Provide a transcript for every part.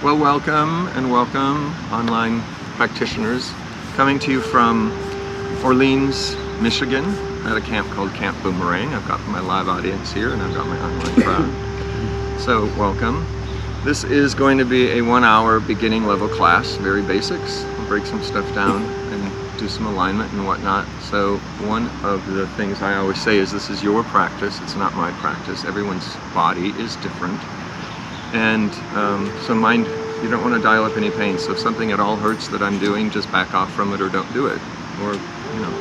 Well, welcome and welcome, online practitioners, coming to you from Orleans, Michigan, at a camp called Camp Boomerang. I've got my live audience here and I've got my online crowd. So, welcome. This is going to be a 1-hour beginning level class, very basics. We'll break some stuff down and do some alignment and whatnot. So, one of the things I always say is this is your practice, it's not my practice. Everyone's body is different. And so mind, you don't want to dial up any pain. So if something at all hurts that I'm doing, just back off from it or don't do it. Or,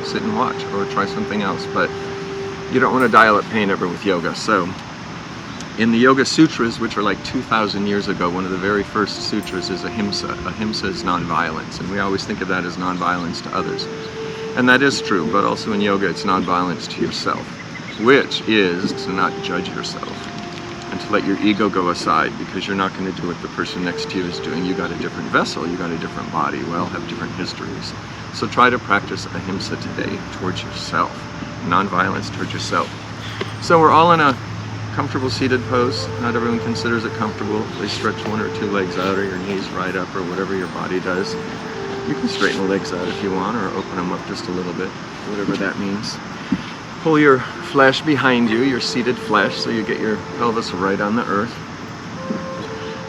sit and watch or try something else. But you don't want to dial up pain ever with yoga. So in the Yoga Sutras, which are like 2,000 years ago, one of the very first sutras is ahimsa. Ahimsa is nonviolence. And we always think of that as nonviolence to others. And that is true, but also in yoga it's nonviolence to yourself, which is to not judge yourself. And to let your ego go aside, because you're not going to do what the person next to you is doing. You got a different vessel, you got a different body, we all have different histories. So try to practice ahimsa today towards yourself, non-violence towards yourself. So we're all in a comfortable seated pose. Not everyone considers it comfortable. They stretch one or two legs out or your knees right up or whatever your body does. You can straighten the legs out if you want or open them up just a little bit, whatever that means. Pull your flesh behind you, your seated flesh, so you get your pelvis right on the earth.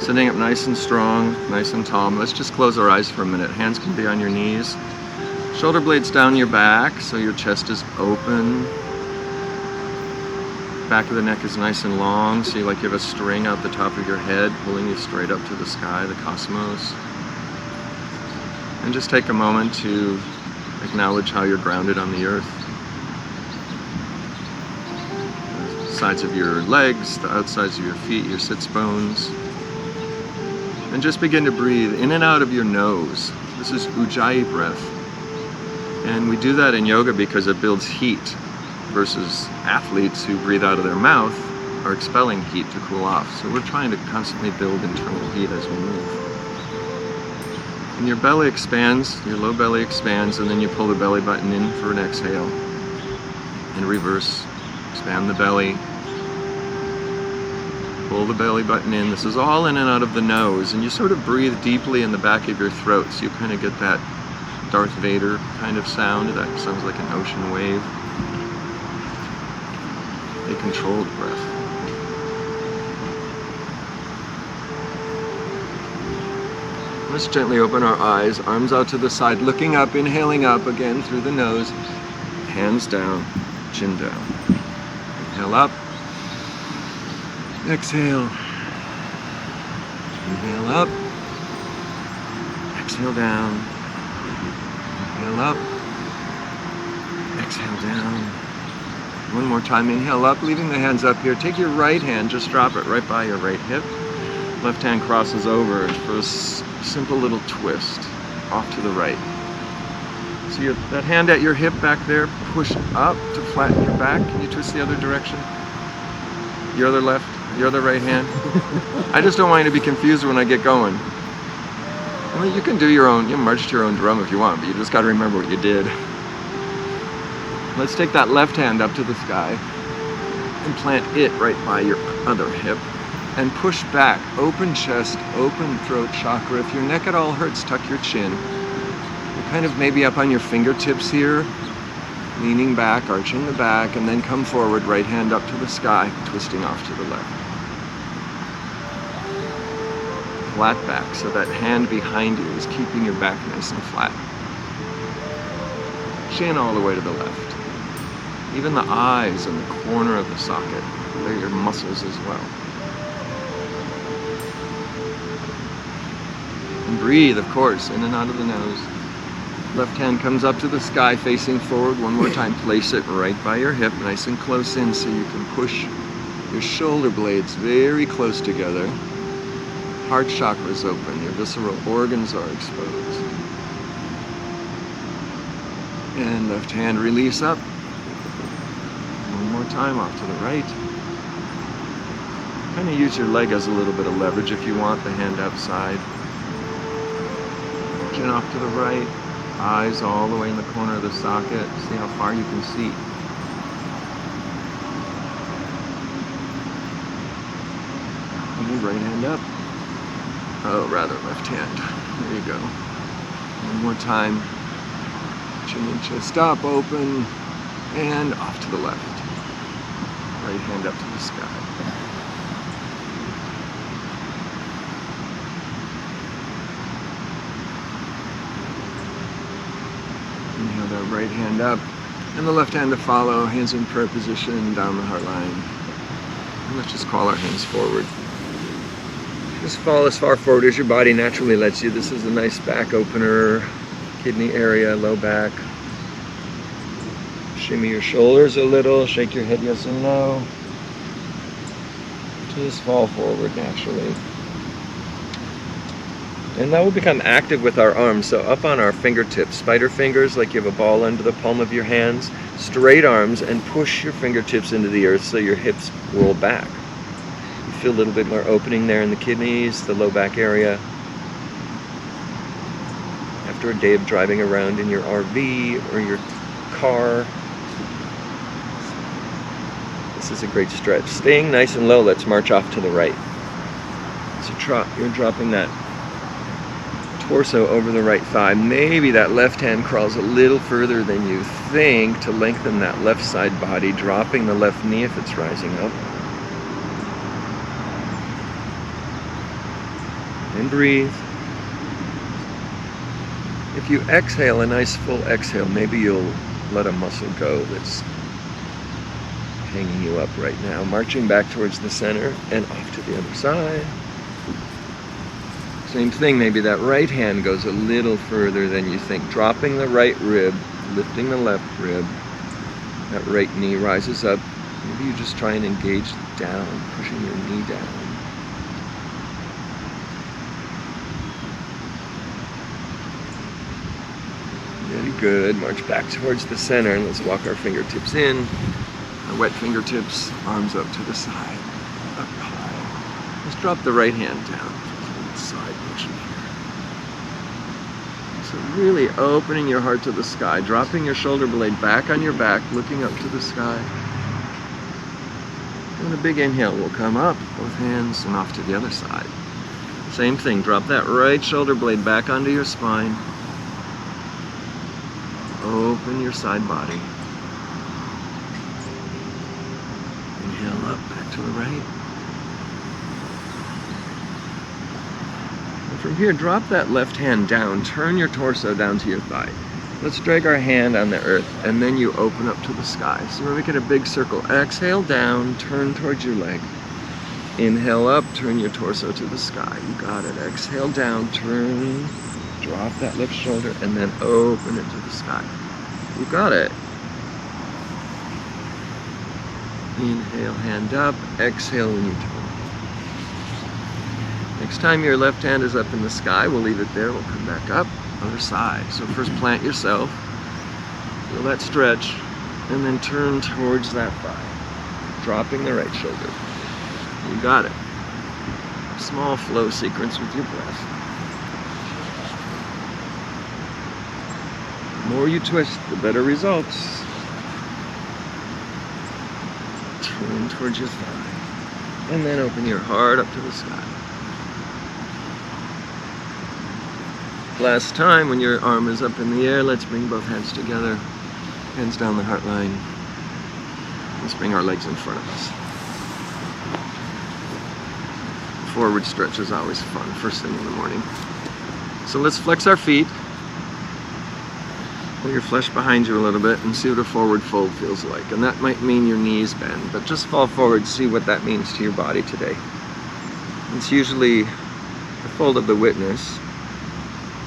Sitting up nice and strong, nice and tall. Let's just close our eyes for a minute. Hands can be on your knees. Shoulder blades down your back, so your chest is open. Back of the neck is nice and long, so you like you have a string out the top of your head, pulling you straight up to the sky, the cosmos. And just take a moment to acknowledge how you're grounded on the earth. Sides of your legs, the outsides of your feet, your sits bones. And just begin to breathe in and out of your nose. This is Ujjayi breath. And we do that in yoga because it builds heat versus athletes who breathe out of their mouth are expelling heat to cool off. So we're trying to constantly build internal heat as we move. And your belly expands, your low belly expands, and then you pull the belly button in for an exhale. In reverse, expand the belly. Pull the belly button in. This is all in and out of the nose, and you sort of breathe deeply in the back of your throat, so you kind of get that Darth Vader kind of sound. That sounds like an ocean wave. A controlled breath. Let's gently open our eyes, arms out to the side, looking up, inhaling up again through the nose, hands down, chin down. Inhale up. Exhale. Inhale up. Exhale down. Inhale up. Exhale down. One more time. Inhale up, leaving the hands up here. Take your right hand, just drop it right by your right hip. Left hand crosses over for a simple little twist off to the right. So that hand at your hip back there, push up to flatten your back. Can you twist the other direction? Your other left, your other right hand. I just don't want you to be confused when I get going. I mean, you can do your own, you can march to your own drum if you want, but you just got to remember what you did. Let's take that left hand up to the sky and plant it right by your other hip and push back. Open chest, open throat chakra. If your neck at all hurts, tuck your chin. You're kind of maybe up on your fingertips here, leaning back, arching the back, and then come forward, right hand up to the sky, twisting off to the left. Flat back, so that hand behind you is keeping your back nice and flat. Chin all the way to the left. Even the eyes in the corner of the socket, they're your muscles as well. And breathe, of course, in and out of the nose. Left hand comes up to the sky, facing forward. One more time, place it right by your hip, nice and close in, so you can push your shoulder blades very close together. Heart chakra is open, your visceral organs are exposed. And left hand release up. One more time, off to the right. Kind of use your leg as a little bit of leverage if you want, the hand outside. Chin off to the right. Eyes all the way in the corner of the socket. See how far you can see. And right hand up. Oh, rather left hand. There you go. One more time. Chin and chest up, open, and off to the left. Right hand up to the sky. Inhale that right hand up, and the left hand to follow, hands in prayer position, down the heart line. And let's just call our hands forward. Just fall as far forward as your body naturally lets you. This is a nice back opener, kidney area, low back. Shimmy your shoulders a little, shake your head yes and no. Just fall forward naturally. And now we'll become active with our arms. So up on our fingertips, spider fingers, like you have a ball under the palm of your hands, straight arms, and push your fingertips into the earth so your hips roll back. You feel a little bit more opening there in the kidneys, the low back area. After a day of driving around in your RV or your car, this is a great stretch. Staying nice and low, let's march off to the right. So you're dropping that torso over the right thigh. Maybe that left hand crawls a little further than you think to lengthen that left side body, dropping the left knee if it's rising up. And breathe. If you exhale, a nice full exhale, maybe you'll let a muscle go that's hanging you up right now. Marching back towards the center and off to the other side. Same thing, maybe that right hand goes a little further than you think. Dropping the right rib, lifting the left rib. That right knee rises up. Maybe you just try and engage down, pushing your knee down. Very good. March back towards the center and let's walk our fingertips in. Our wet fingertips, arms up to the side, up high. Let's drop the right hand down. Side motion here. So really opening your heart to the sky, dropping your shoulder blade back on your back, looking up to the sky. And a big inhale will come up, both hands, and off to the other side. Same thing, drop that right shoulder blade back onto your spine. Open your side body. Inhale up, back to the right. From here, drop that left hand down, turn your torso down to your thigh. Let's drag our hand on the earth, and then you open up to the sky. So we're making a big circle. Exhale down, turn towards your leg. Inhale up, turn your torso to the sky. You got it. Exhale down, turn, drop that left shoulder, and then open it to the sky. You got it. Inhale, hand up. Exhale when you turn. Next time your left hand is up in the sky, we'll leave it there, we'll come back up, other side. So first plant yourself, feel that stretch, and then turn towards that thigh, dropping the right shoulder. You got it. Small flow sequence with your breath. The more you twist, the better results. Turn towards your thigh, and then open your heart up to the sky. Last time, when your arm is up in the air, let's bring both hands together, hands down the heart line. Let's bring our legs in front of us. Forward stretch is always fun, first thing in the morning. So let's flex our feet. Pull your flesh behind you a little bit and see what a forward fold feels like. And that might mean your knees bend, but just fall forward, see what that means to your body today. It's usually the fold of the witness.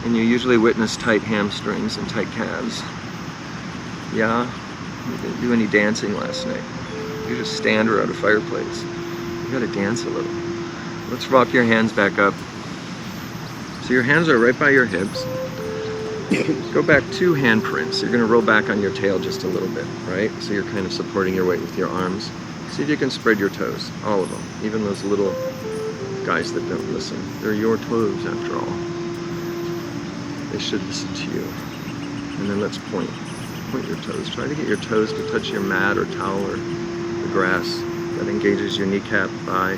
And you usually witness tight hamstrings and tight calves. Yeah? You didn't do any dancing last night. You just stand around a fireplace. You gotta dance a little. Let's rock your hands back up. So your hands are right by your hips. Go back 2 hand prints. You're gonna roll back on your tail just a little bit, right? So you're kind of supporting your weight with your arms. See if you can spread your toes, all of them. Even those little guys that don't listen. They're your toes after all. They should listen to you. And then let's point your toes. Try to get your toes to touch your mat or towel or the grass. That engages your kneecap, thigh.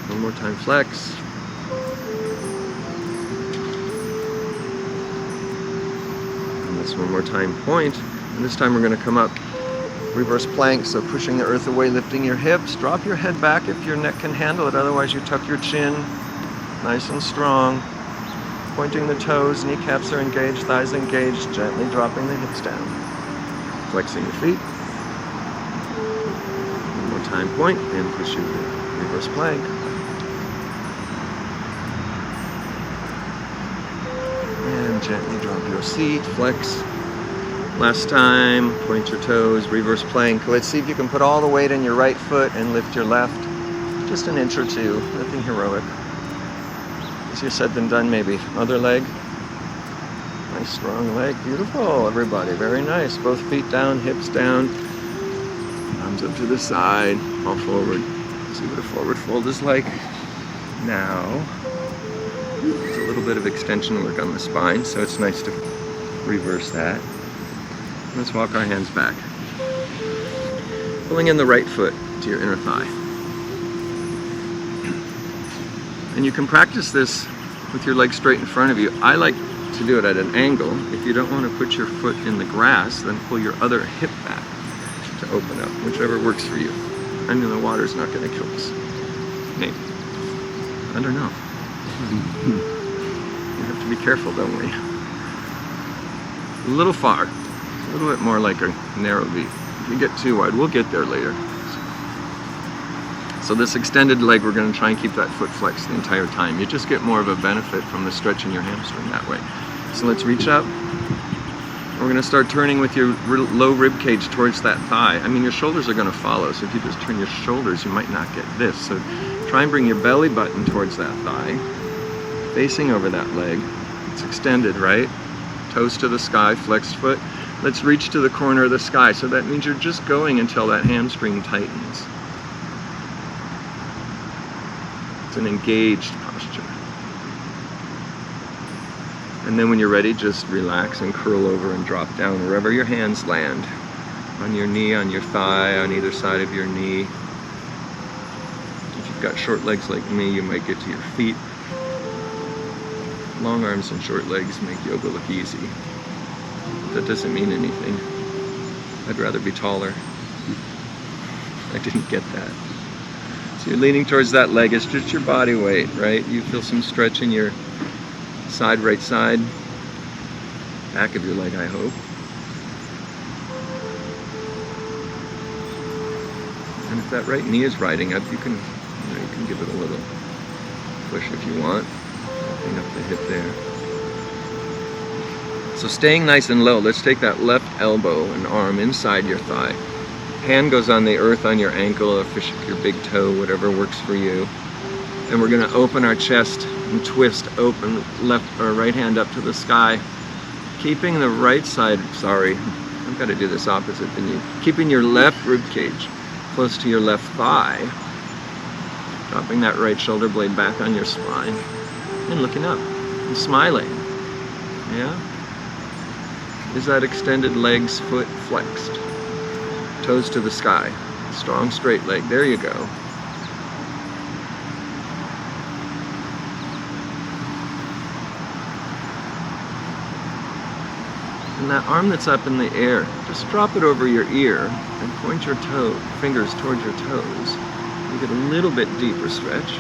One more time, flex. Let's one more time, point. And this time we're going to come up reverse plank, so pushing the earth away, lifting your hips. Drop your head back if your neck can handle it, otherwise you tuck your chin nice and strong. Pointing the toes, kneecaps are engaged, thighs engaged, gently dropping the hips down. Flexing your feet. One more time, point, and push your reverse plank. And gently drop your seat, flex. Last time, point your toes, reverse plank. Let's see if you can put all the weight in your right foot and lift your left. Just an inch or two, nothing heroic. Easier said than done, maybe. Other leg. Nice strong leg. Beautiful, everybody. Very nice. Both feet down, hips down. Arms up to the side. Fall forward. See what a forward fold is like. Now, it's a little bit of extension work on the spine, so it's nice to reverse that. Let's walk our hands back. Pulling in the right foot to your inner thigh. And you can practice this with your legs straight in front of you. I like to do it at an angle. If you don't want to put your foot in the grass, then pull your other hip back to open up, whichever works for you. I mean, the water's not going to kill us. Maybe. I don't know. We have to be careful, don't we? A little far. A little bit more like a narrow V. If you get too wide, we'll get there later. So this extended leg, we're going to try and keep that foot flexed the entire time. You just get more of a benefit from the stretch in your hamstring that way. So let's reach up. We're going to start turning with your low rib cage towards that thigh. I mean, your shoulders are going to follow, so if you just turn your shoulders, you might not get this. So try and bring your belly button towards that thigh, facing over that leg. It's extended, right? Toes to the sky, flexed foot. Let's reach to the corner of the sky. So that means you're just going until that hamstring tightens. It's an engaged posture. And then when you're ready, just relax and curl over and drop down wherever your hands land. On your knee, on your thigh, on either side of your knee. If you've got short legs like me, you might get to your feet. Long arms and short legs make yoga look easy. That doesn't mean anything. I'd rather be taller. I didn't get that. So you're leaning towards that leg. It's just your body weight, right? You feel some stretch in your side, right side, back of your leg, I hope. And if that right knee is riding up, you can give it a little push if you want. Bring up the hip there. So staying nice and low, let's take that left elbow and arm inside your thigh. Hand goes on the earth on your ankle, or your big toe, whatever works for you. And we're going to open our chest and twist open left or right hand up to the sky. Keeping the right side, sorry, I've got to do this opposite than you. Keeping your left rib cage close to your left thigh. Dropping that right shoulder blade back on your spine. And looking up and smiling. Yeah? Is that extended legs, foot flexed? Toes to the sky. Strong straight leg. There you go. And that arm that's up in the air, just drop it over your ear and point your fingers towards your toes. You get a little bit deeper stretch.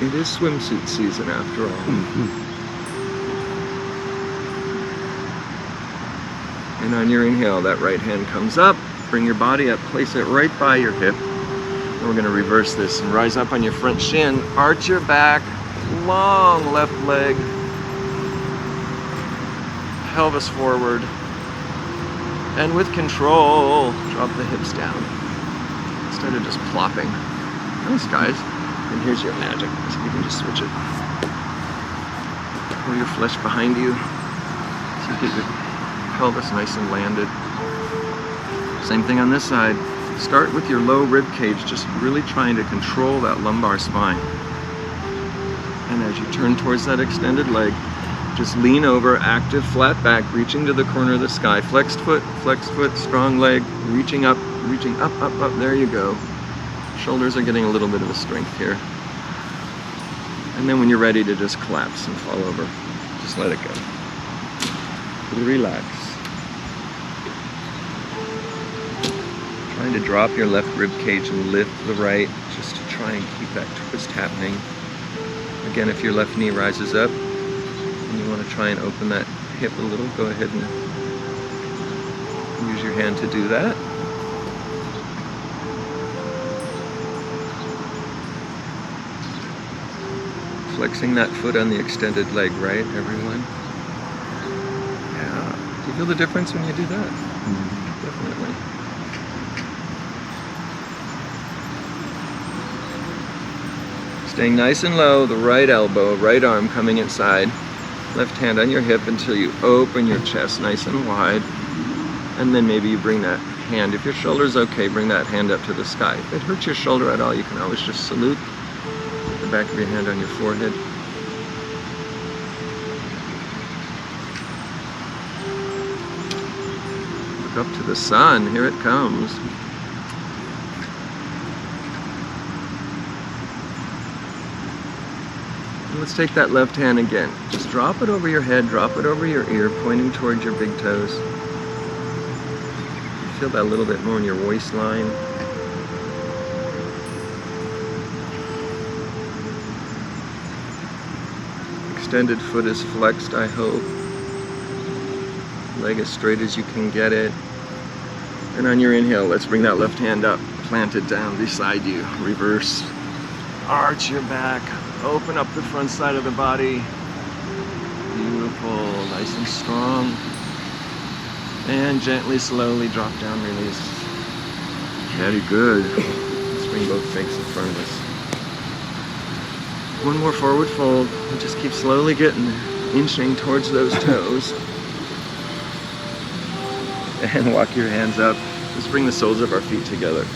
It is swimsuit season after all. And on your inhale, that right hand comes up, bring your body up, place it right by your hip. And we're gonna reverse this and rise up on your front shin, arch your back, long left leg, pelvis forward, and with control, drop the hips down instead of just plopping. Nice, guys. And here's your magic, so you can just switch it. Pull your flesh behind you, so you get your pelvis nice and landed. Same thing on this side. Start with your low rib cage, just really trying to control that lumbar spine. And as you turn towards that extended leg, just lean over, active, flat back, reaching to the corner of the sky. Flexed foot, strong leg, reaching up, up. There you go. Shoulders are getting a little bit of a strength here. And then when you're ready to just collapse and fall over, just let it go. Relax. Trying to drop your left rib cage and lift the right, just to try and keep that twist happening. Again, if your left knee rises up and you want to try and open that hip a little, go ahead and use your hand to do that. Flexing that foot on the extended leg, right, everyone? Yeah. Do you feel the difference when you do that? Definitely. Staying nice and low, the right elbow, right arm coming inside. Left hand on your hip until you open your chest nice and wide. And then maybe you bring that hand, if your shoulder's okay, bring that hand up to the sky. If it hurts your shoulder at all, you can always just salute. Put the back of your hand on your forehead. Look up to the sun, here it comes. Let's take that left hand again. Just drop it over your head, drop it over your ear, pointing towards your big toes. You feel that a little bit more in your waistline. Extended foot is flexed, I hope. Leg as straight as you can get it. And on your inhale, let's bring that left hand up, plant it down beside you. Reverse. Arch your back. Open up the front side of the body. Beautiful, nice and strong. And gently, slowly drop down, release. Very good. Let's bring both legs in front of us. One more forward fold. And just keep slowly getting inching towards those toes. And walk your hands up. Just bring the soles of our feet together.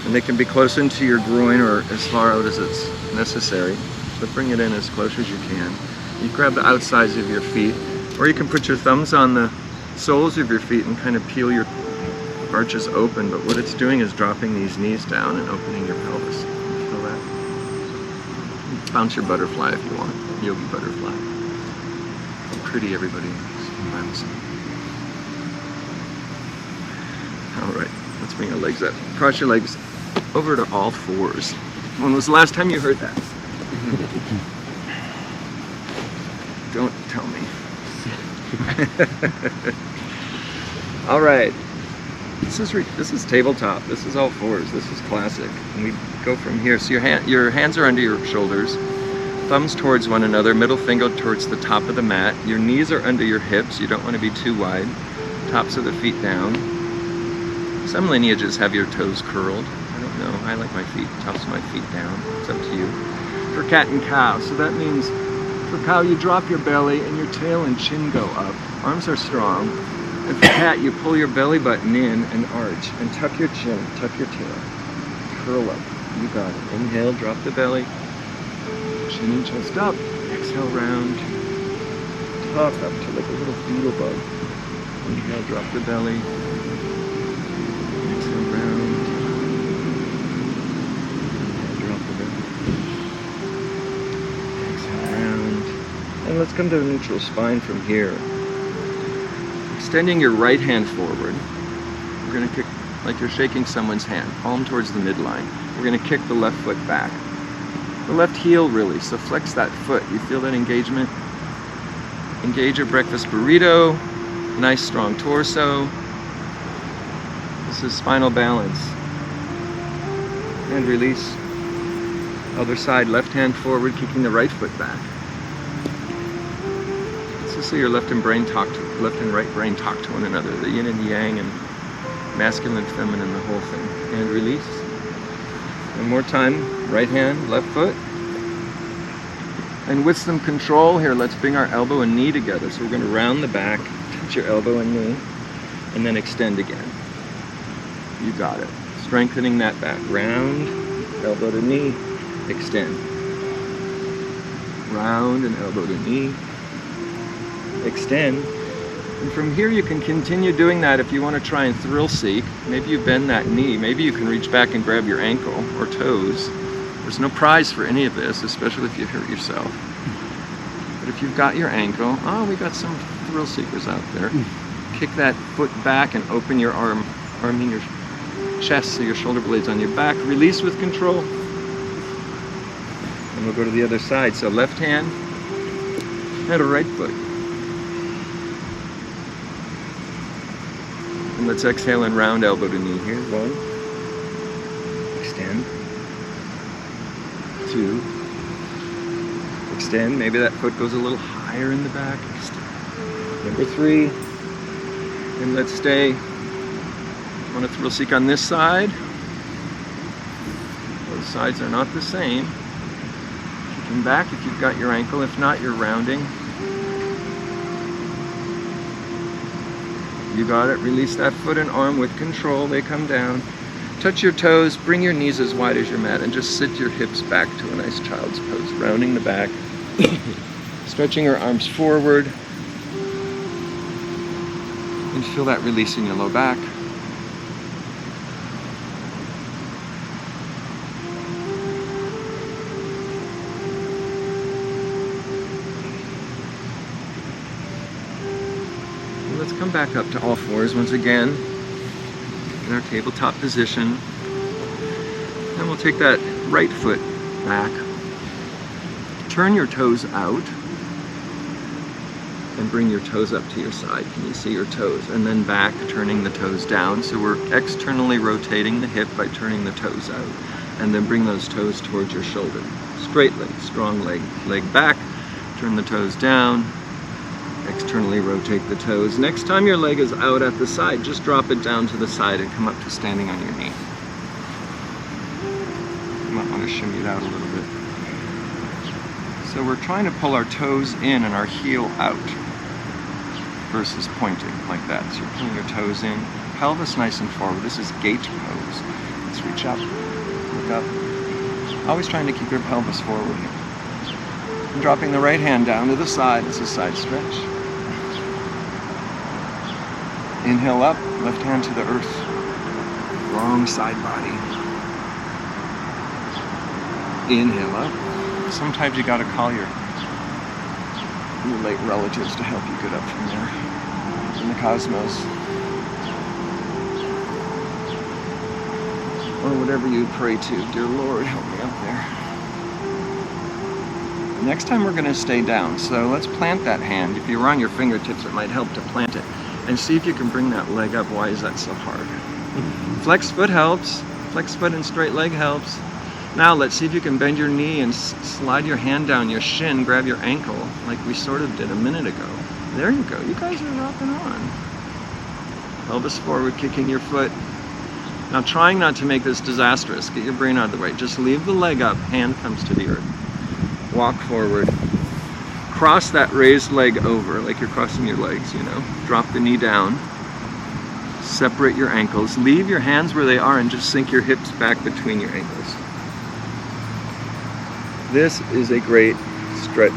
And they can be close into your groin or as far out as it's necessary, but bring it in as close as you can. You grab the outsides of your feet, or you can put your thumbs on the soles of your feet and kind of peel your arches open, but what it's doing is dropping these knees down and opening your pelvis. You feel that? Bounce your butterfly if you want, yogi butterfly. Pretty, everybody. Bouncing. All right, let's bring our legs up. Cross your legs over to all fours. When was the last time you heard that? Don't tell me. All right. This is tabletop. This is all fours. This is classic. And we go from here. So your hands are under your shoulders, thumbs towards one another, middle finger towards the top of the mat. Your knees are under your hips. You don't want to be too wide. Tops of the feet down. Some lineages have your toes curled. I don't know. I like my feet, tops of my feet down. It's up to you. For cat and cow, so that means for cow you drop your belly and your tail and chin go up. Arms are strong. And for cat you pull your belly button in and arch and tuck your chin, tuck your tail. Curl up. You got it. Inhale, drop the belly. Chin and chest up. Exhale, round. Tuck up to like a little beetle bug. Inhale, drop the belly. And let's come to a neutral spine from here. Extending your right hand forward. We're going to kick like you're shaking someone's hand, palm towards the midline. We're going to kick the left foot back. The left heel really, so flex that foot. You feel that engagement? Engage your breakfast burrito. Nice strong torso. This is spinal balance. And release. Other side, left hand forward, kicking the right foot back. So your left and right brain talk to one another, the yin and yang and masculine, feminine, the whole thing. And release. One more time, right hand, left foot. And with some control here, let's bring our elbow and knee together. So we're going to round the back, touch your elbow and knee, and then extend again. You got it. Strengthening that back. Round, elbow to knee, extend. Round and elbow to knee. Extend, and from here you can continue doing that if you want to try and thrill seek. Maybe you bend that knee, maybe you can reach back and grab your ankle or toes. There's no prize for any of this, especially if you hurt yourself. But if you've got your ankle, we got some thrill seekers out there. Kick that foot back and open your arm in your chest so your shoulder blades on your back. Release with control. And we'll go to the other side. So left hand and a right foot. And let's exhale and round elbow to knee here. 1. Extend. 2. Extend. Maybe that foot goes a little higher in the back. Extend. Number 3. And let's stay. On a thrill seek on this side. Both sides are not the same. Kicking back if you've got your ankle. If not, you're rounding. You got it. Release that foot and arm with control. They come down. Touch your toes. Bring your knees as wide as your mat and just sit your hips back to a nice child's pose. Rounding the back. Stretching your arms forward. And feel that release in your low back. And let's come back up to all fours once again in our tabletop position. And we'll take that right foot back. Turn your toes out. And bring your toes up to your side. Can you see your toes? And then back, turning the toes down. So we're externally rotating the hip by turning the toes out. And then bring those toes towards your shoulder. Straight leg, strong leg. Leg back, turn the toes down. Externally rotate the toes. Next time your leg is out at the side, just drop it down to the side and come up to standing on your knee. You might want to shimmy it out a little bit. So we're trying to pull our toes in and our heel out versus pointing like that. So you're pulling your toes in, pelvis nice and forward. This is gate pose. Let's reach up, look up. Always trying to keep your pelvis forward. And dropping the right hand down to the side. It's a side stretch. Inhale up, left hand to the earth. Long side body. Inhale up. Sometimes you gotta call your late relatives to help you get up from there in the cosmos. Or whatever you pray to. Dear Lord, help me up there. Next time we're gonna stay down. So let's plant that hand. If you were on your fingertips, it might help to plant it. And see if you can bring that leg up. Why is that so hard? Flex foot helps. Flex foot and straight leg helps. Now let's see if you can bend your knee and slide your hand down your shin, grab your ankle like we sort of did a minute ago. There you go. You guys are rocking on. Pelvis forward, kicking your foot. Now trying not to make this disastrous. Get your brain out of the way. Just leave the leg up. Hand comes to the earth. Walk forward. Cross that raised leg over like you're crossing your legs, you know. Drop the knee down. Separate your ankles. Leave your hands where they are and just sink your hips back between your ankles. This is a great stretch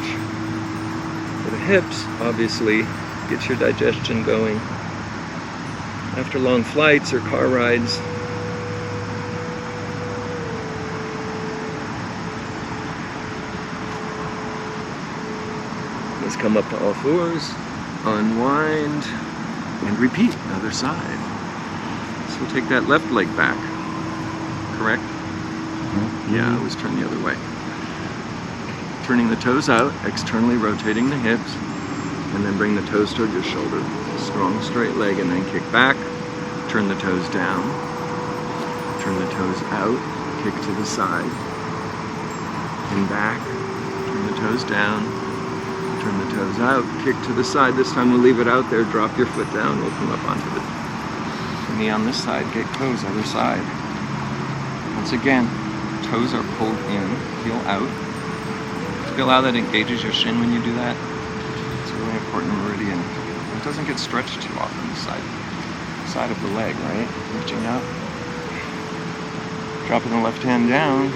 for the hips, obviously. Get your digestion going. After long flights or car rides. Let's come up to all fours, unwind, and repeat, other side. So we'll take that left leg back, correct? Mm-hmm. Yeah, I was turned the other way. Turning the toes out, externally rotating the hips, and then bring the toes toward your shoulder. Strong straight leg, and then kick back, turn the toes down, turn the toes out, kick to the side, and back, turn the toes down, turn the toes out, kick to the side. This time we'll leave it out there, drop your foot down, we'll come up onto the knee on this side, gate pose, other side. Once again, toes are pulled in, heel out. Feel how that engages your shin when you do that. It's a really important meridian. It doesn't get stretched too often, the side of the leg, right? Reaching up. Dropping the left hand down.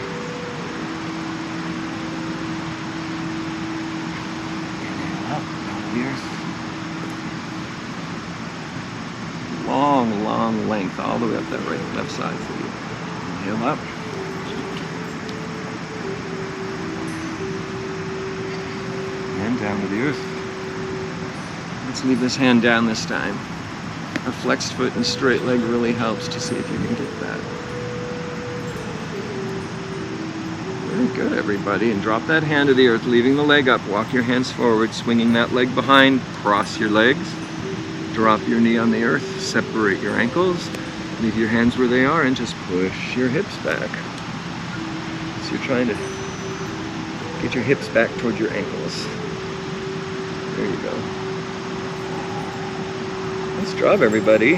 Inhale up, down to the earth. Long, long length all the way up that right, left side for you. Inhale up. And down to the earth. Let's leave this hand down this time. A flexed foot and straight leg really helps to see if you can get that. Very good, everybody. And drop that hand to the earth, leaving the leg up. Walk your hands forward, swinging that leg behind. Cross your legs. Drop your knee on the earth. Separate your ankles. Leave your hands where they are and just push your hips back. So you're trying to get your hips back towards your ankles. There you go. Nice job, everybody.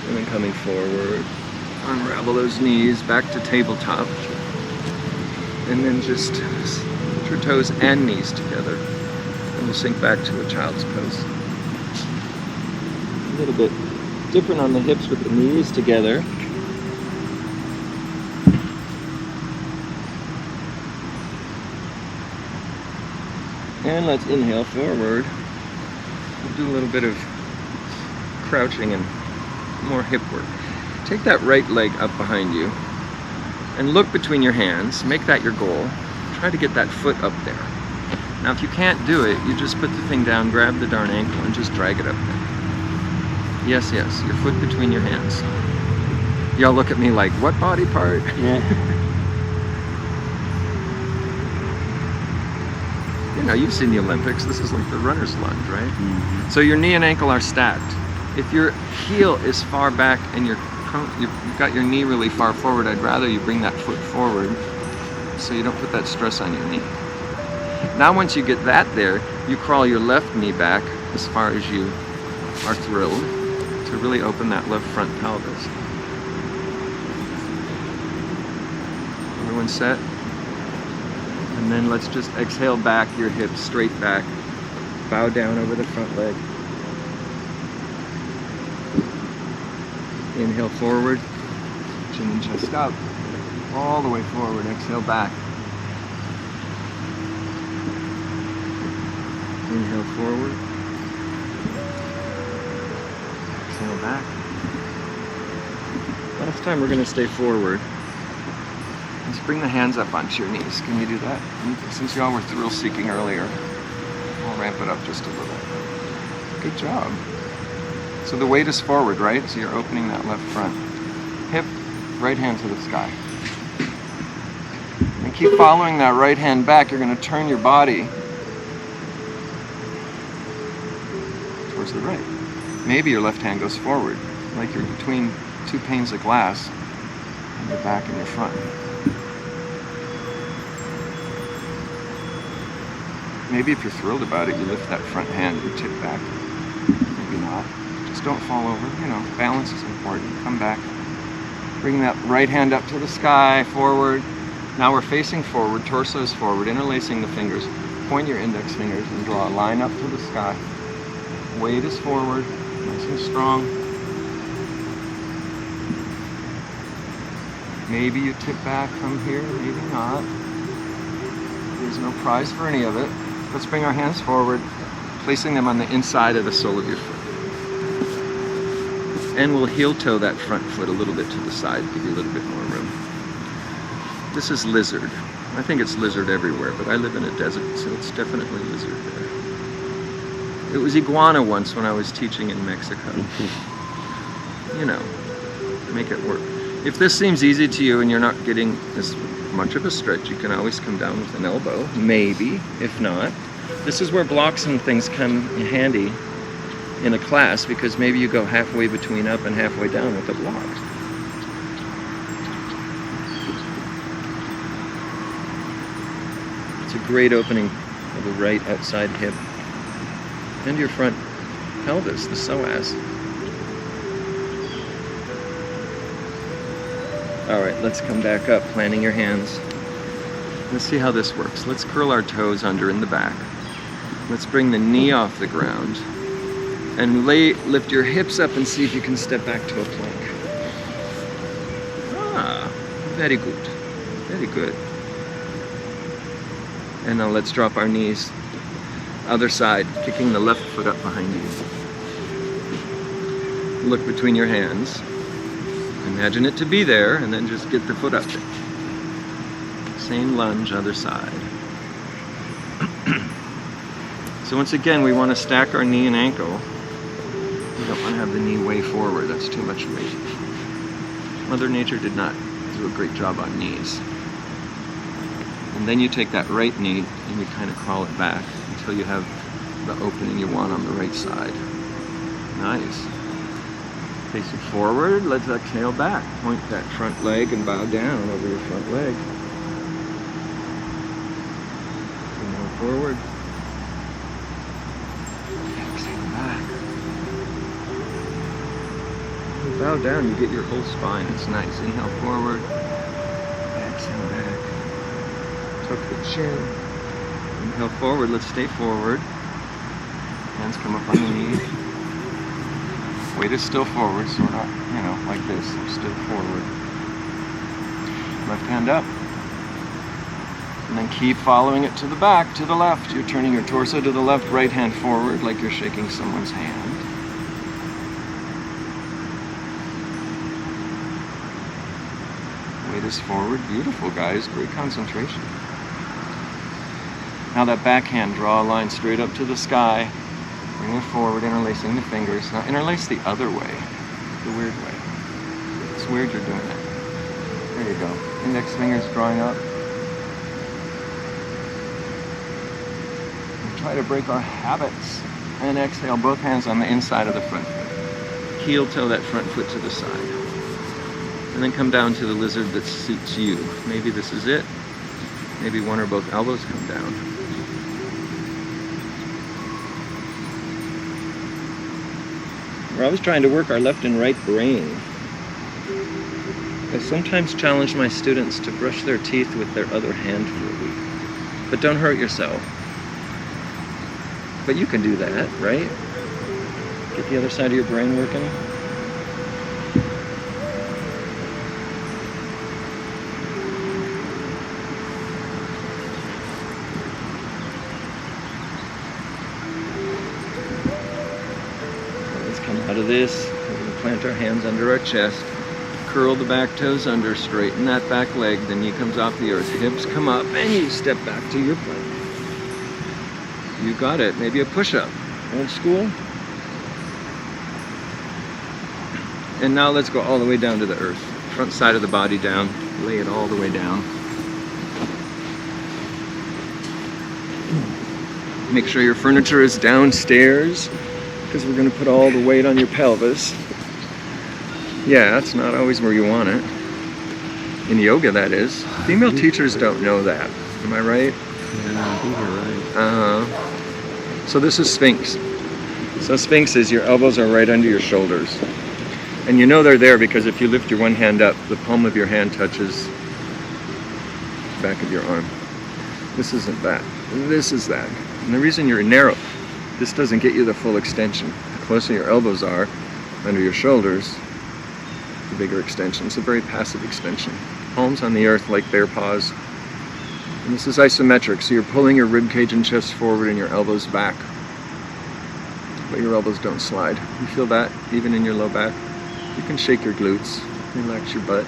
And then coming forward, unravel those knees back to tabletop. And then just put your toes and knees together. And we'll sink back to a child's pose. A little bit different on the hips with the knees together. And let's inhale forward. We'll do a little bit of crouching and more hip work. Take that right leg up behind you and look between your hands. Make that your goal. Try to get that foot up there. Now if you can't do it, you just put the thing down, grab the darn ankle and just drag it up there. Yes, yes, your foot between your hands. Y'all look at me like, what body part? Yeah. You know, you've seen the Olympics. This is like the runner's lunge, right? Mm-hmm. So your knee and ankle are stacked. If your heel is far back and you've got your knee really far forward, I'd rather you bring that foot forward so you don't put that stress on your knee. Now once you get that there, you crawl your left knee back as far as you are thrilled to really open that left front pelvis. Everyone set? And then let's just exhale back your hips straight back. Bow down over the front leg. Inhale forward, chin and chest up, all the way forward. Exhale back. Inhale forward. Exhale back. Last time we're going to stay forward. Let's bring the hands up onto your knees. Can you do that? Since y'all were thrill seeking earlier, I'll ramp it up just a little. Good job. So the weight is forward, right? So you're opening that left front. Hip, right hand to the sky. And keep following that right hand back. You're going to turn your body towards the right. Maybe your left hand goes forward, like you're between two panes of glass in your back and your front. Maybe if you're thrilled about it, you lift that front hand and tip back. Maybe not. Just don't fall over. You know, balance is important. Come back. Bring that right hand up to the sky, forward. Now we're facing forward, torso is forward, interlacing the fingers. Point your index fingers and draw a line up to the sky. Weight is forward, nice and strong. Maybe you tip back from here, maybe not. There's no prize for any of it. Let's bring our hands forward, placing them on the inside of the sole of your foot. And we'll heel toe that front foot a little bit to the side, give you a little bit more room. This is lizard. I think it's lizard everywhere, but I live in a desert, so it's definitely lizard there. It was iguana once when I was teaching in Mexico. You know, make it work. If this seems easy to you and you're not getting as much of a stretch, you can always come down with an elbow, maybe. If not, this is where blocks and things come in handy in a class, because maybe you go halfway between up and halfway down with the blocks. It's a great opening of the right outside hip and your front pelvis, the psoas. All right, let's come back up, planting your hands. Let's see how this works. Let's curl our toes under in the back. Let's bring the knee off the ground and lift your hips up and see if you can step back to a plank. Ah, very good, very good. And now let's drop our knees. Other side, kicking the left foot up behind you. Look between your hands. Imagine it to be there, and then just get the foot up there. Same lunge, other side. So once again, we want to stack our knee and ankle. We don't want to have the knee way forward. That's too much weight. Mother Nature did not do a great job on knees. And then you take that right knee and you kind of crawl it back until you have the opening you want on the right side. Nice. Face it forward, let's exhale back. Point that front leg and bow down over your front leg. Inhale forward. Exhale back. When you bow down, you get your whole spine. It's nice. Inhale forward. Exhale back. Tuck the chin. Inhale forward, let's stay forward. Hands come up on the knees. Weight is still forward, so we're not, like this. We're still forward. Left hand up. And then keep following it to the back, to the left. You're turning your torso to the left, right hand forward, like you're shaking someone's hand. Weight is forward. Beautiful, guys. Great concentration. Now that backhand, draw a line straight up to the sky. Bring it forward, interlacing the fingers. Now interlace the other way, the weird way. It's weird you're doing that. There you go. Index fingers drawing up. And try to break our habits. And exhale, both hands on the inside of the front foot. Heel toe that front foot to the side. And then come down to the lizard that suits you. Maybe this is it. Maybe one or both elbows come down. We're always trying to work our left and right brain. I sometimes challenge my students to brush their teeth with their other hand for a week. But don't hurt yourself. But you can do that, right? Get the other side of your brain working. Out of this, we're going to plant our hands under our chest, curl the back toes under, straighten that back leg, the knee comes off the earth, hips come up, and you step back to your plank. You got it. Maybe a push-up. Old school. And now let's go all the way down to the earth. Front side of the body down, lay it all the way down. Make sure your furniture is downstairs, because we're going to put all the weight on your pelvis. Yeah, that's not always where you want it. In yoga, that is. Female teachers don't know that. Am I right? Yeah, I think you're right. So this is Sphinx. So Sphinx is your elbows are right under your shoulders. And you know they're there because if you lift your one hand up, the palm of your hand touches the back of your arm. This isn't that. This is that. And the reason you're narrow, this doesn't get you the full extension. The closer your elbows are under your shoulders, the bigger extension. It's a very passive extension. Palms on the earth like bear paws. And this is isometric, so you're pulling your rib cage and chest forward and your elbows back. But your elbows don't slide. You feel that even in your low back? You can shake your glutes, relax your butt.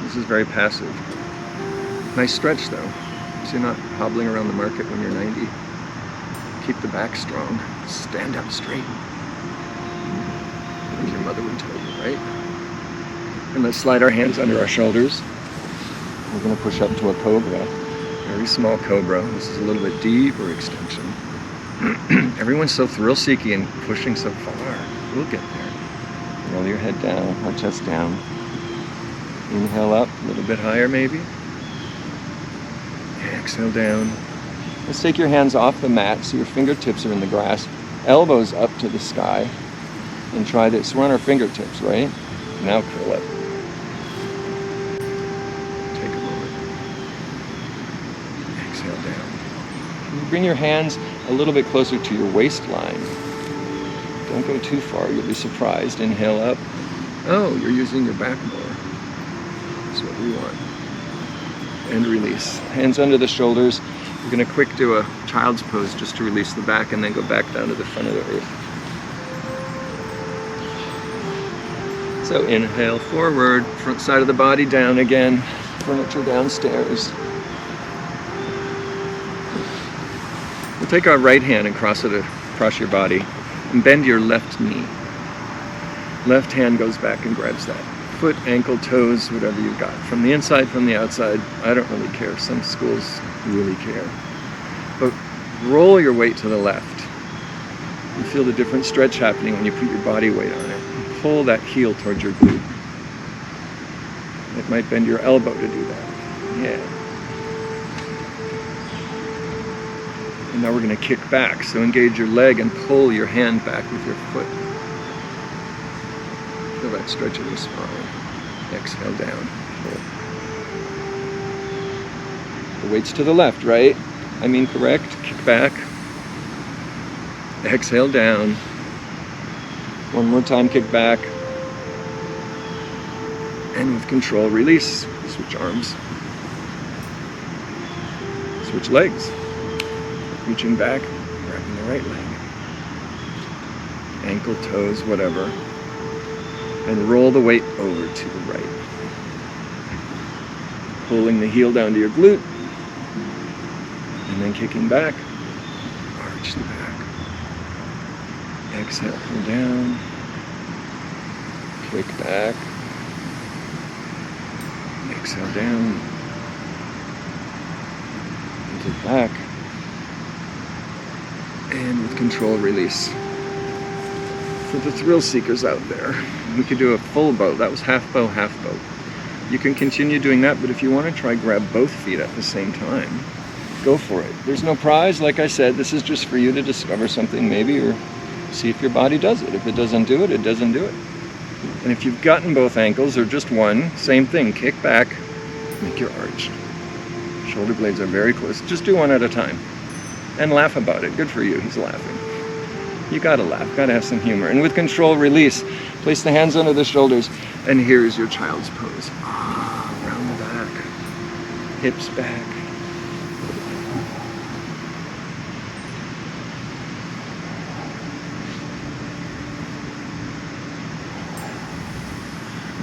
This is very passive. Nice stretch though, so you're not hobbling around the market when you're 90. Keep the back strong. Stand up straight. As your mother would tell you, right? And let's slide our hands under our shoulders. We're going to push up to a cobra. Very small cobra. This is a little bit deeper extension. Everyone's so thrill-seeking and pushing so far. We'll get there. Roll your head down, or chest down. Inhale up, a little bit higher maybe. Exhale down. Let's take your hands off the mat so your fingertips are in the grass. Elbows up to the sky. And try this. We're on our fingertips, right? Now curl up. Take a moment. Exhale down. Bring your hands a little bit closer to your waistline. Don't go too far, you'll be surprised. Inhale up. Oh, you're using your back more. That's what we want. And release. Hands under the shoulders. We're going to quick do a child's pose just to release the back and then go back down to the front of the earth. So inhale forward, front side of the body down again, furniture downstairs. We'll take our right hand and cross it across your body and bend your left knee. Left hand goes back and grabs that. Foot, ankle, toes, whatever you've got. From the inside, from the outside, I don't really care. Some schools really care. But roll your weight to the left. You feel the different stretch happening when you put your body weight on it. Pull that heel towards your glute. It might bend your elbow to do that. Yeah. And now we're going to kick back. So engage your leg and pull your hand back with your foot. Feel that stretch of the spine. Exhale down. Pull. The weight's to the left, right? I mean correct. Kick back. Exhale down. One more time, kick back. And with control, release. Switch arms. Switch legs. Reaching back, grabbing the right leg. Ankle, toes, whatever. And roll the weight over to the right. Pulling the heel down to your glute. And then kicking back. Arch the back. Exhale, come down. Kick back. Exhale down. Kick back. And with control, release. For the thrill seekers out there, we could do a full bow. That was half bow, half bow. You can continue doing that, but if you want to try grab both feet at the same time, go for it. There's no prize, like I said. This is just for you to discover something maybe, or see if your body does it. If it doesn't do it, it doesn't do it. And if you've gotten both ankles or just one, same thing. Kick back, make your arch. Shoulder blades are very close. Just do one at a time. And laugh about it. Good for you, he's laughing. You gotta laugh, gotta have some humor. And with control, release. Place the hands under the shoulders. And here's your child's pose. Round the back. Hips back.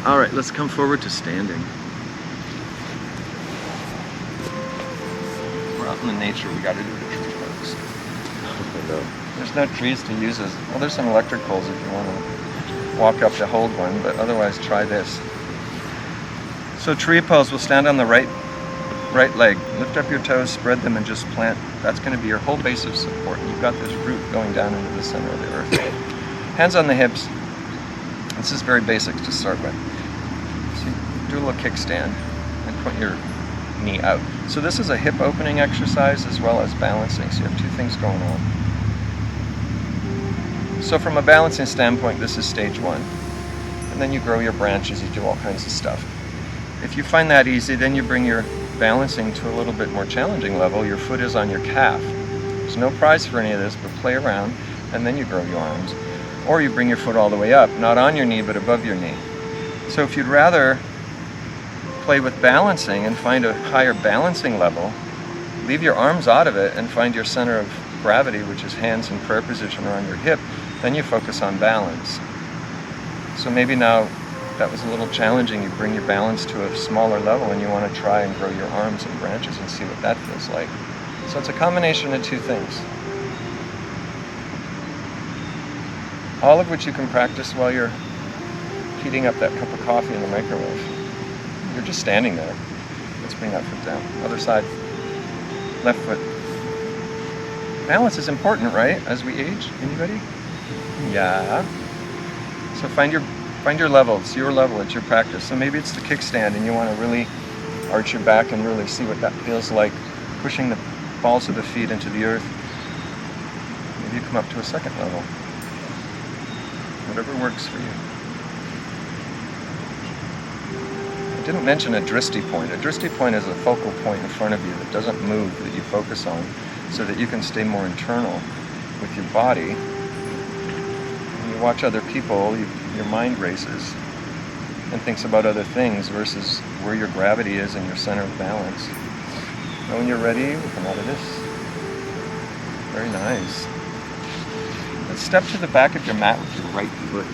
All right, let's come forward to standing. We're out in the nature, we gotta do the tree pose. There's no trees to use as, well, there's some electric poles if you want to walk up to hold one, but otherwise try this. So tree pose, we'll stand on the right leg, lift up your toes, spread them, and just plant. That's going to be your whole base of support. You've got this root going down into the center of the earth. Hands on the hips. This is very basic to start with. So you do a little kickstand and point your knee out. So this is a hip opening exercise as well as balancing. So you have two things going on. So from a balancing standpoint, this is stage one. And then you grow your branches, you do all kinds of stuff. If you find that easy, then you bring your balancing to a little bit more challenging level. Your foot is on your calf. There's no prize for any of this, but play around, and then you grow your arms. Or you bring your foot all the way up, not on your knee, but above your knee. So if you'd rather play with balancing and find a higher balancing level, leave your arms out of it and find your center of gravity, which is hands in prayer position around your hip, then you focus on balance. So maybe now that was a little challenging, you bring your balance to a smaller level and you want to try and grow your arms and branches and see what that feels like. So it's a combination of two things. All of which you can practice while you're heating up that cup of coffee in the microwave. You're just standing there. Let's bring that foot down. Other side. Left foot. Balance is important, right? As we age. Anybody? Yeah. So find your level. It's your level. It's your practice. So maybe it's the kickstand and you want to really arch your back and really see what that feels like, pushing the balls of the feet into the earth. Maybe you come up to a second level. Whatever works for you. I didn't mention a drishti point. A drishti point is a focal point in front of you that doesn't move, that you focus on, so that you can stay more internal with your body. When you watch other people, your mind races and thinks about other things versus where your gravity is and your center of balance. Now when you're ready, we'll come out of this. Very nice. Let's step to the back of your mat with your right foot.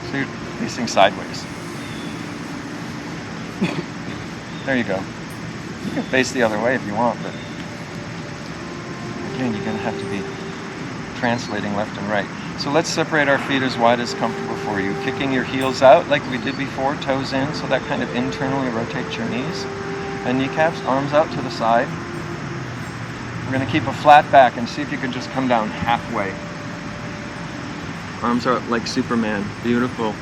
So you're facing sideways. There you go. You can face the other way if you want, but again, you're going to have to be translating left and right. So let's separate our feet as wide as comfortable for you. Kicking your heels out like we did before, toes in, so that kind of internally rotates your knees. And kneecaps, arms out to the side. We're going to keep a flat back and see if you can just come down halfway. Arms out like Superman. Beautiful.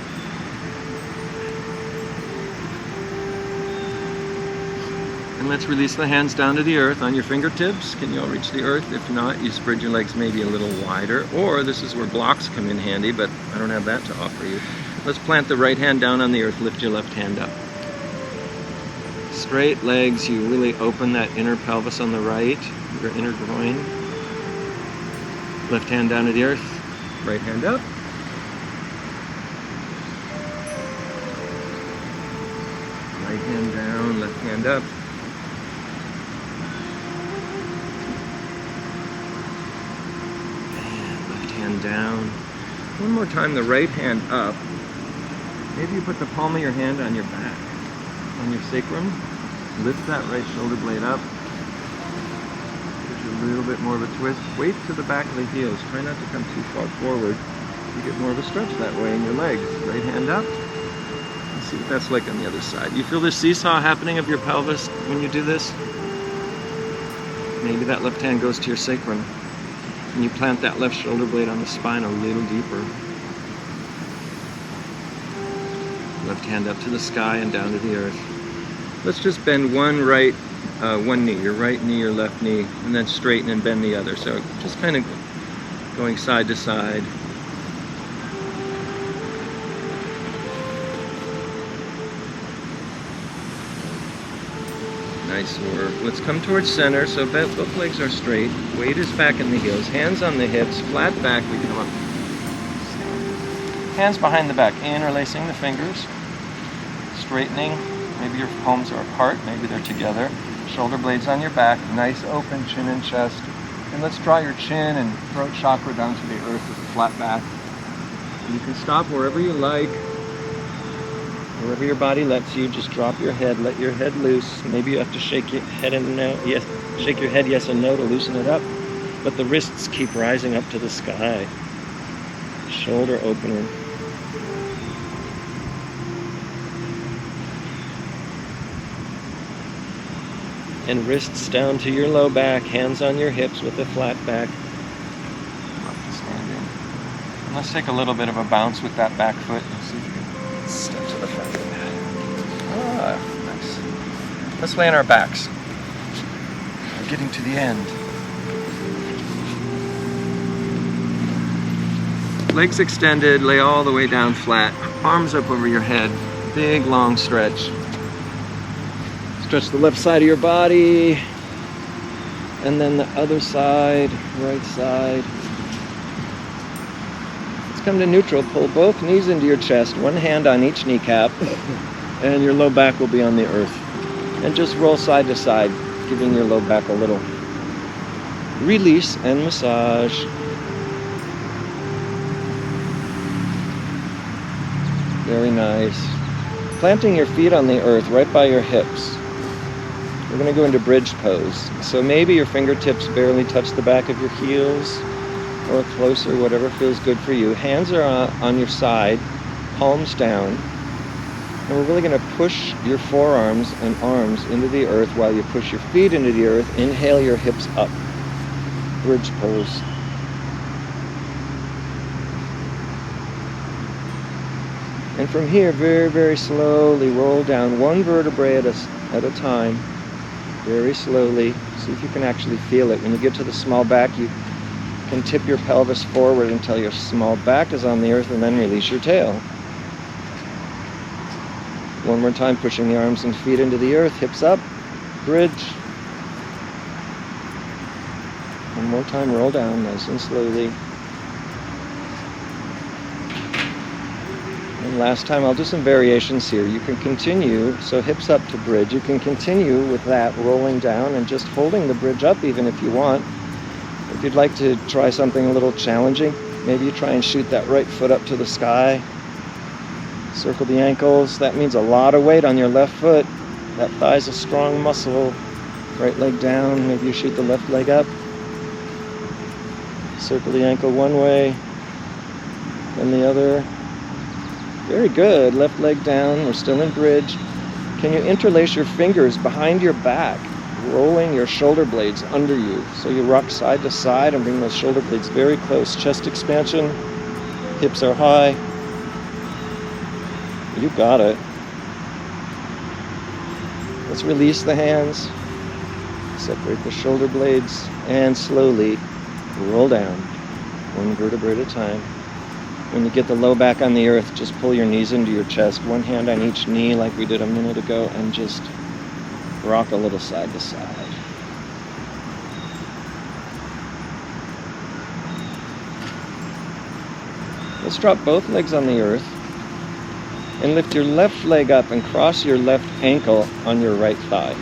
And let's release the hands down to the earth on your fingertips. Can you all reach the earth? If not, you spread your legs maybe a little wider. Or this is where blocks come in handy, but I don't have that to offer you. Let's plant the right hand down on the earth. Lift your left hand up. Straight legs. You really open that inner pelvis on the right, your inner groin. Left hand down to the earth. Right hand up. Right hand down, left hand up. Down. One more time, the right hand up. Maybe you put the palm of your hand on your back, on your sacrum. Lift that right shoulder blade up. Give you a little bit more of a twist. Weight to the back of the heels. Try not to come too far forward. You get more of a stretch that way in your legs. Right hand up. Let's see what that's like on the other side. You feel the seesaw happening of your pelvis when you do this? Maybe that left hand goes to your sacrum. And you plant that left shoulder blade on the spine a little deeper. Left hand up to the sky and down to the earth. Let's just bend one knee, your right knee, your left knee, and then straighten and bend the other. So just kind of going side to side. Nice work. Let's come towards center, so both legs are straight. Weight is back in the heels. Hands on the hips, flat back. We come up. Hands behind the back, interlacing the fingers. Straightening. Maybe your palms are apart, maybe they're together. Shoulder blades on your back. Nice open chin and chest. And let's draw your chin and throat chakra down to the earth with a flat back. And you can stop wherever you like. Wherever your body lets you, just drop your head, let your head loose. Maybe you have to shake your head and no, yes, shake your head yes and no to loosen it up. But the wrists keep rising up to the sky. Shoulder opener. And wrists down to your low back, hands on your hips with a flat back. Standing. And let's take a little bit of a bounce with that back foot and see if you can step to the front. Nice. Let's lay on our backs. We're getting to the end. Legs extended, lay all the way down flat. Arms up over your head. Big long stretch. Stretch the left side of your body. And then the other side, right side. Let's come to neutral. Pull both knees into your chest. One hand on each kneecap. And your low back will be on the earth. And just roll side to side, giving your low back a little release and massage. Very nice. Planting your feet on the earth right by your hips. We're going to go into bridge pose. So maybe your fingertips barely touch the back of your heels or closer, whatever feels good for you. Hands are on your side, palms down. And we're really going to push your forearms and arms into the earth while you push your feet into the earth. Inhale your hips up. Bridge pose. And from here, very, very slowly roll down one vertebrae at a time. Very slowly. See if you can actually feel it. When you get to the small back, you can tip your pelvis forward until your small back is on the earth and then release your tail. One more time, pushing the arms and feet into the earth, hips up, bridge. One more time, roll down nice and slowly. And last time, I'll do some variations here. You can continue, so hips up to bridge. You can continue with that, rolling down and just holding the bridge up even if you want. If you'd like to try something a little challenging, maybe you try and shoot that right foot up to the sky. Circle the ankles. That means a lot of weight on your left foot. That thigh's a strong muscle. Right leg down. Maybe you shoot the left leg up. Circle the ankle one way, then the other. Very good. Left leg down. We're still in bridge. Can you interlace your fingers behind your back, rolling your shoulder blades under you? So you rock side to side and bring those shoulder blades very close. Chest expansion. Hips are high. You got it. Let's release the hands. Separate the shoulder blades and slowly roll down, one vertebra at a time. When you get the low back on the earth, just pull your knees into your chest, one hand on each knee like we did a minute ago, and just rock a little side to side. Let's drop both legs on the earth and lift your left leg up and cross your left ankle on your right thigh.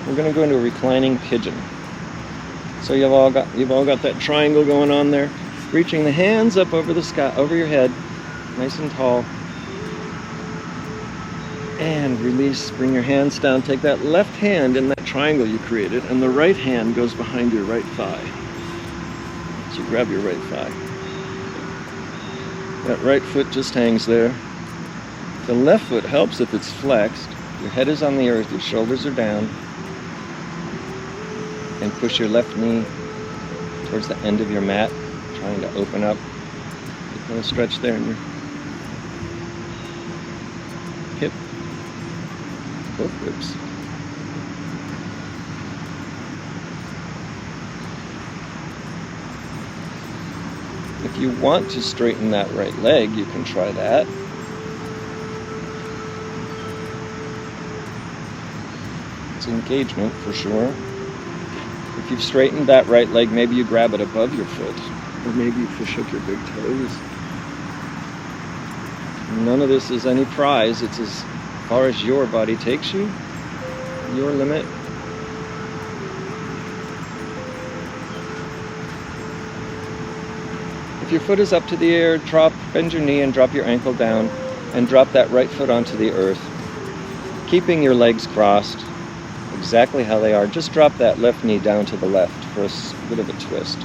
We're going to go into a reclining pigeon. So you've all got that triangle going on there. Reaching the hands up over the sky, over your head, nice and tall. And release, bring your hands down. Take that left hand in that triangle you created, and the right hand goes behind your right thigh. So grab your right thigh. That right foot just hangs there. The left foot helps if it's flexed. Your head is on the earth, your shoulders are down. And push your left knee towards the end of your mat, trying to open up. Get a little stretch there in your hip, both ribs. If you want to straighten that right leg, you can try that. It's engagement for sure. If you've straightened that right leg, maybe you grab it above your foot. Or maybe you push up your big toes. None of this is any prize. It's as far as your body takes you, your limit. If your foot is up to the air, bend your knee and drop your ankle down and drop that right foot onto the earth, keeping your legs crossed exactly how they are. Just drop that left knee down to the left for a bit of a twist.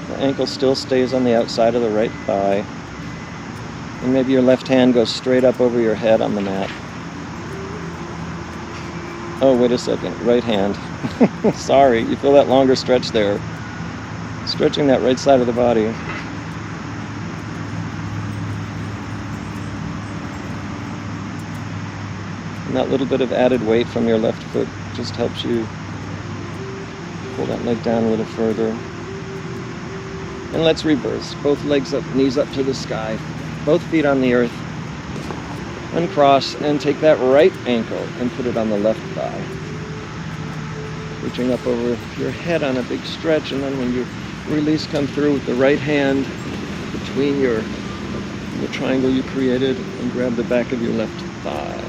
The ankle still stays on the outside of the right thigh. And maybe your left hand goes straight up over your head on the mat. Oh, wait a second. Right hand. Sorry, you feel that longer stretch there. Stretching that right side of the body. And that little bit of added weight from your left foot just helps you pull that leg down a little further. And let's reverse. Both legs up, knees up to the sky. Both feet on the earth. Uncross and take that right ankle and put it on the left thigh. Reaching up over your head on a big stretch, and then when you release, come through with the right hand between the triangle you created and grab the back of your left thigh.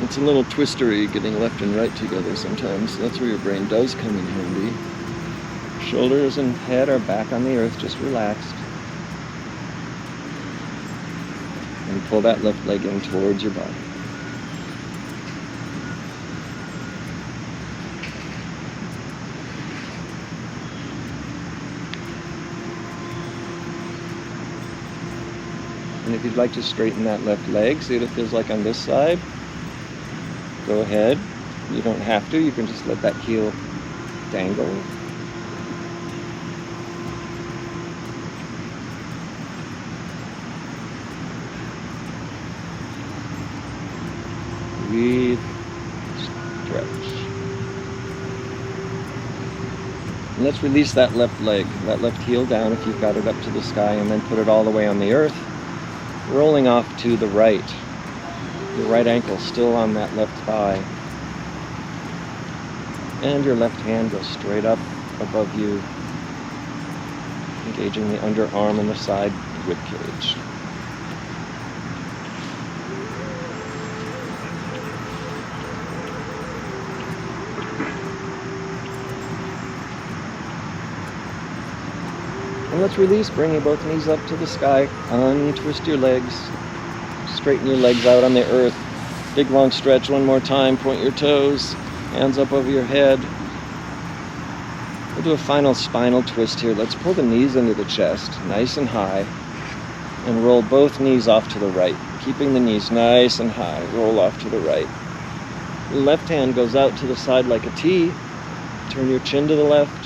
It's a little twistery getting left and right together sometimes. That's where your brain does come in handy. Shoulders and head are back on the earth, just relaxed. And pull that left leg in towards your body. And if you'd like to straighten that left leg, see what it feels like on this side, go ahead. You don't have to, you can just let that heel dangle. Breathe, stretch. And let's release that left leg, that left heel down if you've got it up to the sky, and then put it all the way on the earth, rolling off to the right. Your right ankle still on that left thigh. And your left hand goes straight up above you, engaging the underarm and the side rib cage. And And let's release, bringing both knees up to the sky. Untwist your legs. Straighten your legs out on the earth. Big long stretch one more time. Point your toes. Hands up over your head. We'll do a final spinal twist here. Let's pull the knees into the chest, nice and high. And roll both knees off to the right. Keeping the knees nice and high. Roll off to the right. Left hand goes out to the side like a T. Turn your chin to the left.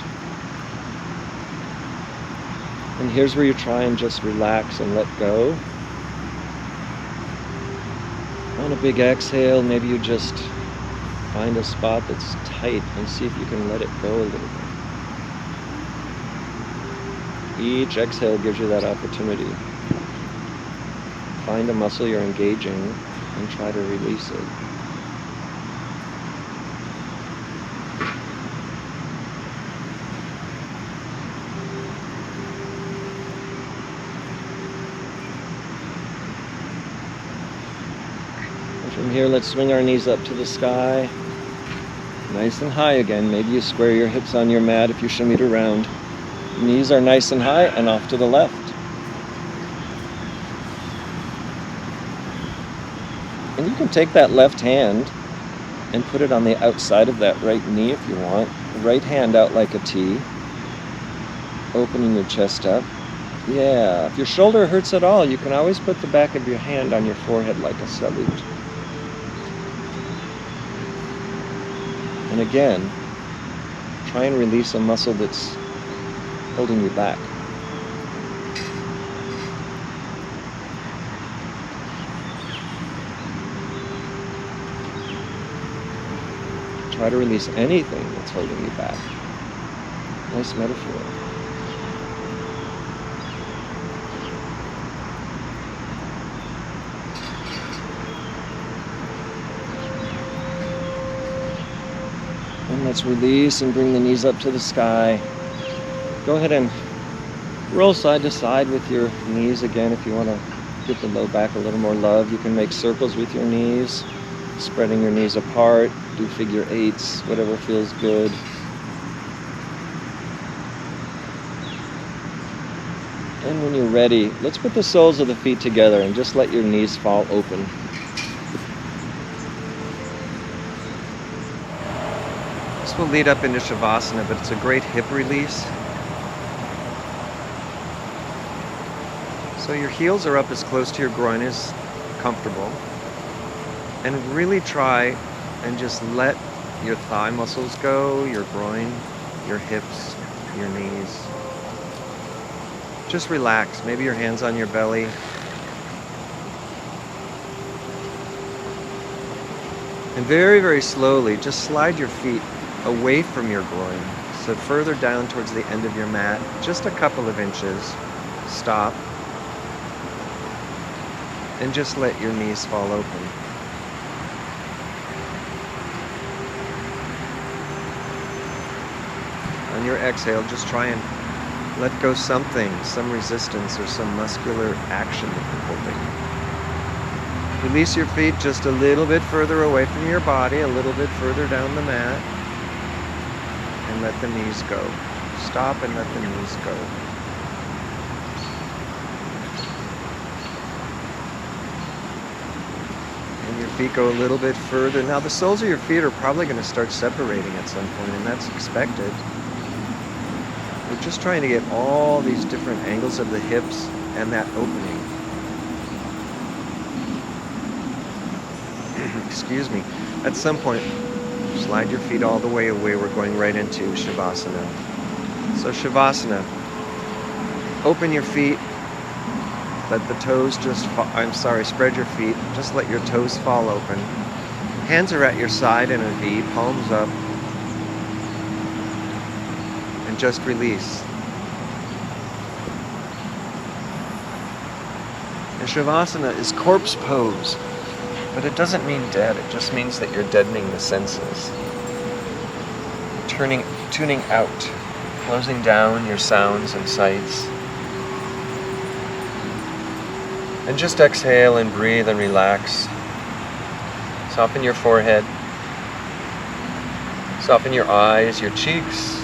And here's where you try and just relax and let go. On a big exhale, maybe you just find a spot that's tight and see if you can let it go a little bit. Each exhale gives you that opportunity. Find a muscle you're engaging and try to release it. From here, let's swing our knees up to the sky. Nice and high again. Maybe you square your hips on your mat if you shimmied around. Knees are nice and high and off to the left. And you can take that left hand and put it on the outside of that right knee if you want. Right hand out like a T. Opening your chest up. Yeah, if your shoulder hurts at all, you can always put the back of your hand on your forehead like a salute. And again, try and release a muscle that's holding you back. Try to release anything that's holding you back. Nice metaphor. And let's release and bring the knees up to the sky. Go ahead and roll side to side with your knees again if you want to give the low back a little more love. You can make circles with your knees, spreading your knees apart, do figure eights, whatever feels good. And when you're ready, let's put the soles of the feet together and just let your knees fall open. This will lead up into Shavasana, but it's a great hip release. So your heels are up as close to your groin as comfortable. And really try and just let your thigh muscles go, your groin, your hips, your knees. Just relax. Maybe your hands on your belly. And very, very slowly, just slide your feet away from your groin. So further down towards the end of your mat, just a couple of inches. Stop. And just let your knees fall open. On your exhale, just try and let go something, some resistance or some muscular action that you're holding. Release your feet just a little bit further away from your body, a little bit further down the mat, and let the knees go. Stop and let the knees go. And your feet go a little bit further. Now the soles of your feet are probably going to start separating at some point, and that's expected. We're just trying to get all these different angles of the hips and that opening. Excuse me. At some point, slide your feet all the way away. We're going right into Shavasana. So Shavasana, open your feet. Let the toes just spread your feet. Just let your toes fall open. Hands are at your side in a V, palms up. And just release. And Shavasana is corpse pose, but it doesn't mean dead. It just means that you're deadening the senses. Tuning out, closing down your sounds and sights. And just exhale and breathe and relax. Soften your forehead. Soften your eyes, your cheeks.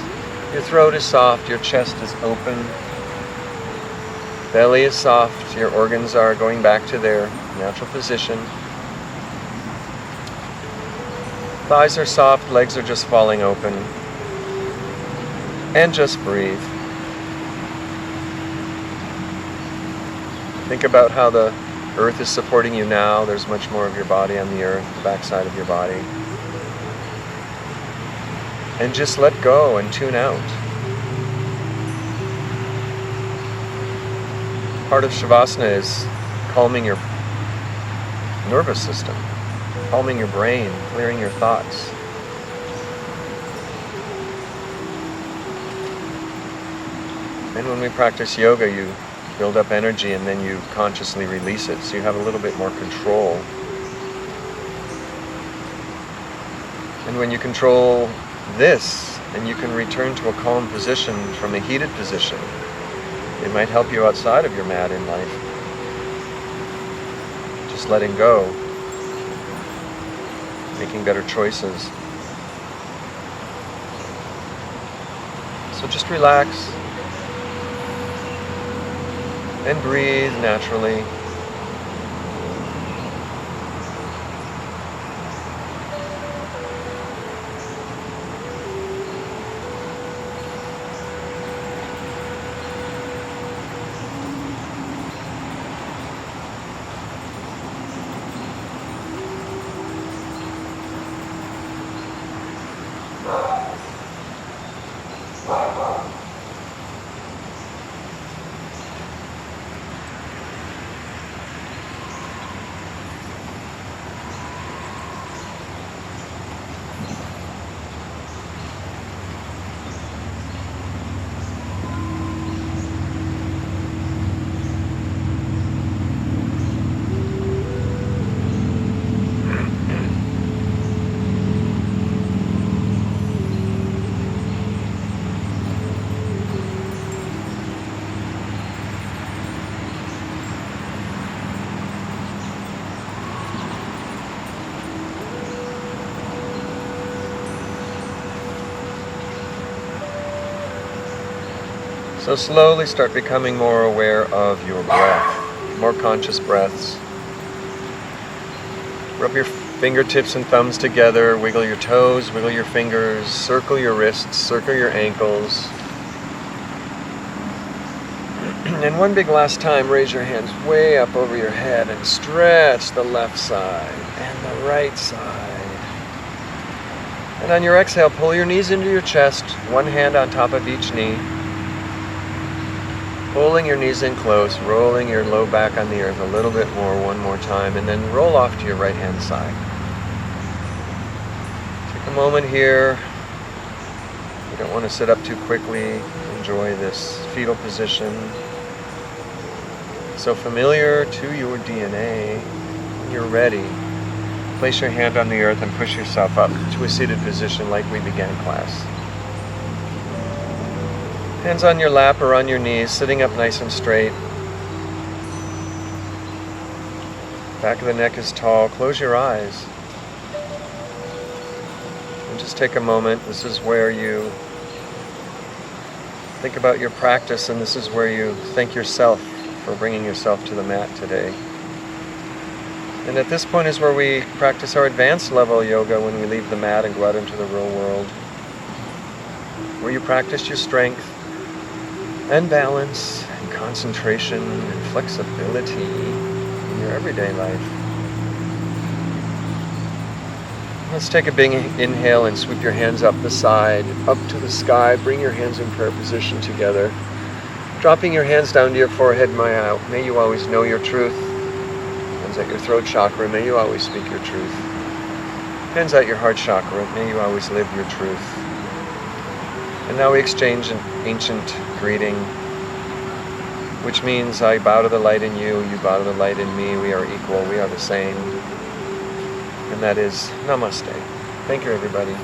Your throat is soft, your chest is open. Belly is soft, your organs are going back to their natural position. Thighs are soft, legs are just falling open. And just breathe. Think about how the earth is supporting you now. There's much more of your body on the earth, the backside of your body. And just let go and tune out. Part of Shavasana is calming your nervous system, calming your brain, clearing your thoughts. And when we practice yoga, you build up energy and then you consciously release it, so you have a little bit more control. And when you control this, then you can return to a calm position from a heated position. It might help you outside of your mat in life. Just letting go, making better choices. So just relax and breathe naturally. So slowly start becoming more aware of your breath, more conscious breaths. Rub your fingertips and thumbs together, wiggle your toes, wiggle your fingers, circle your wrists, circle your ankles. And one big last time, raise your hands way up over your head and stretch the left side and the right side. And on your exhale, pull your knees into your chest, one hand on top of each knee. Pulling your knees in close, rolling your low back on the earth a little bit more, one more time, and then roll off to your right hand side. Take a moment here. You don't want to sit up too quickly. Enjoy this fetal position. So familiar to your DNA. When you're ready, place your hand on the earth and push yourself up to a seated position like we began class. Hands on your lap or on your knees, sitting up nice and straight. Back of the neck is tall. Close your eyes. And just take a moment. This is where you think about your practice, and this is where you thank yourself for bringing yourself to the mat today. And at this point is where we practice our advanced level yoga when we leave the mat and go out into the real world. Where you practice your strength and balance and concentration and flexibility in your everyday life. Let's take a big inhale and sweep your hands up the side, up to the sky. Bring your hands in prayer position together. Dropping your hands down to your forehead, may you always know your truth. Hands at your throat chakra, may you always speak your truth. Hands at your heart chakra, may you always live your truth. And now we exchange an ancient greeting, which means I bow to the light in you, you bow to the light in me, we are equal, we are the same. And that is Namaste. Thank you, everybody.